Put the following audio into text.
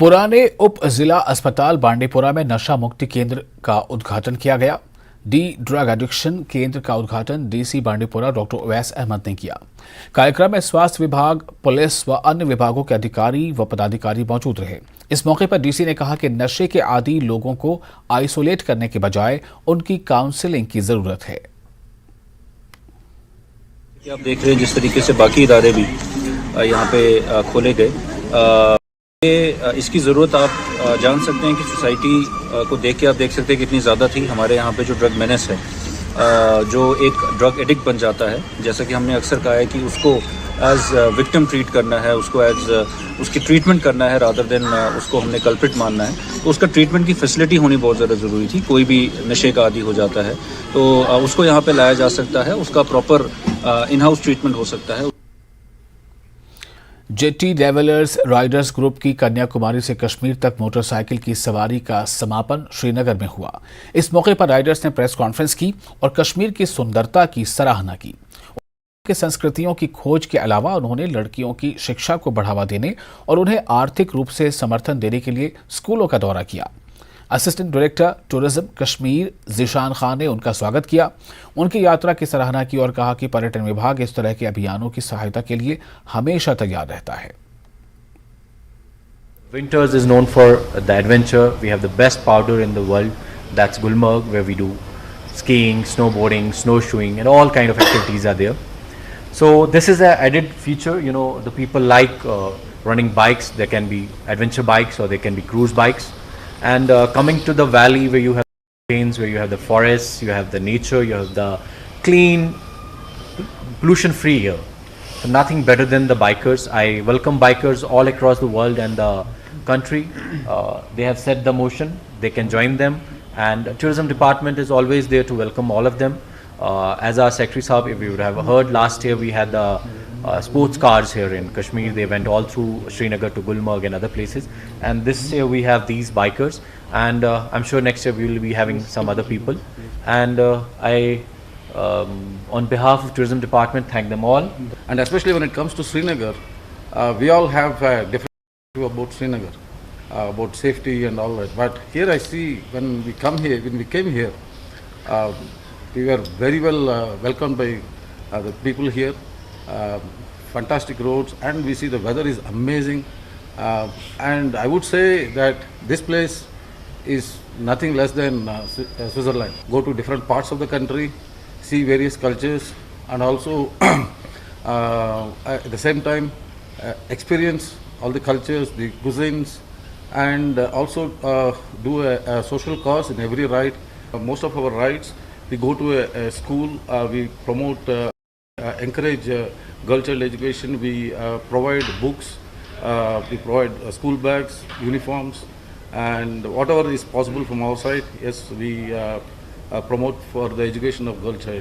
पुराने उप जिला अस्पताल बांडीपोरा में नशा मुक्ति केंद्र का उद्घाटन किया गया। डी ड्रग एडिक्शन केंद्र का उद्घाटन डीसी बांडीपोरा डॉक्टर ओवैस अहमद ने किया। कार्यक्रम में स्वास्थ्य विभाग, पुलिस व अन्य विभागों के अधिकारी व पदाधिकारी मौजूद रहे। इस मौके पर डीसी ने कहा कि नशे के आदी लोगों को आइसोलेट करने के बजाय उनकी काउंसलिंग की जरूरत है। आप देख रहे हैं जिस तरीके से बाकी इदारे भी यहाँ पे खोले गए, इसकी ज़रूरत आप जान सकते हैं कि सोसाइटी को देख के आप देख सकते हैं कितनी ज़्यादा थी। हमारे यहाँ पे जो ड्रग मेनेस है, जो एक ड्रग एडिक्ट बन जाता है, जैसा कि हमने अक्सर कहा है कि उसको एज विक्टिम ट्रीट करना है, उसको एज उसकी ट्रीटमेंट करना है रादर देन उसको हमने कल्प्रिट मानना है। तो उसका ट्रीटमेंट की फैसिलिटी होनी बहुत ज़्यादा ज़रूरी थी। कोई भी नशे का आदी हो जाता है तो उसको यहाँ पे लाया जा सकता है, उसका प्रॉपर इन हाउस ट्रीटमेंट हो सकता है। जेटी लेवलर्स राइडर्स ग्रुप की कन्याकुमारी से कश्मीर तक मोटरसाइकिल की सवारी का समापन श्रीनगर में हुआ। इस मौके पर राइडर्स ने प्रेस कॉन्फ्रेंस की और कश्मीर की सुंदरता की सराहना की। उनके संस्कृतियों की खोज के अलावा उन्होंने लड़कियों की शिक्षा को बढ़ावा देने और उन्हें आर्थिक रूप से समर्थन देने के लिए स्कूलों का दौरा किया। Assistant director tourism Kashmir Zeeshan Khan ने उनका स्वागत किया, उनकी यात्रा की सराहना की और कहा कि पर्यटन विभाग इस तरह के अभियानों की सहायता के लिए हमेशा तैयार रहता है। Winters is known for the adventure. We have the best powder in the world. That's Gulmarg, where we do skiing, snowboarding, snowshoeing, and all kind of activities are there. So this is an added feature. You know, the people like running bikes. There can be adventure bikes or there can be cruise bikes. And coming to the valley where you have plains, where you have the forests, you have the nature, you have the clean, pollution-free here. So nothing better than the bikers. I welcome bikers all across the world and the country. They have set the motion. They can join them. And the tourism department is always there to welcome all of them. As our Secretary Sahab, if you would have heard, last year we had the sports cars here in Kashmir. They went all through Srinagar to Gulmarg and other places. And this year we have these bikers. And I'm sure next year we will be having some other people. And on behalf of Tourism Department, thank them all. And especially when it comes to Srinagar, we all have different view about Srinagar, about safety and all that. But here I see when we came here, we were very well welcomed by the people here. Fantastic roads, and we see the weather is amazing. And I would say that this place is nothing less than Switzerland. Go to different parts of the country, see various cultures, and also at the same time experience all the cultures, the cuisines, and also do a social cause in every ride. Most of our rides, we go to a school, we promote, encourage girl child education, we provide books, we provide school bags, uniforms, and whatever is possible from our side, yes, we promote for the education of girl child.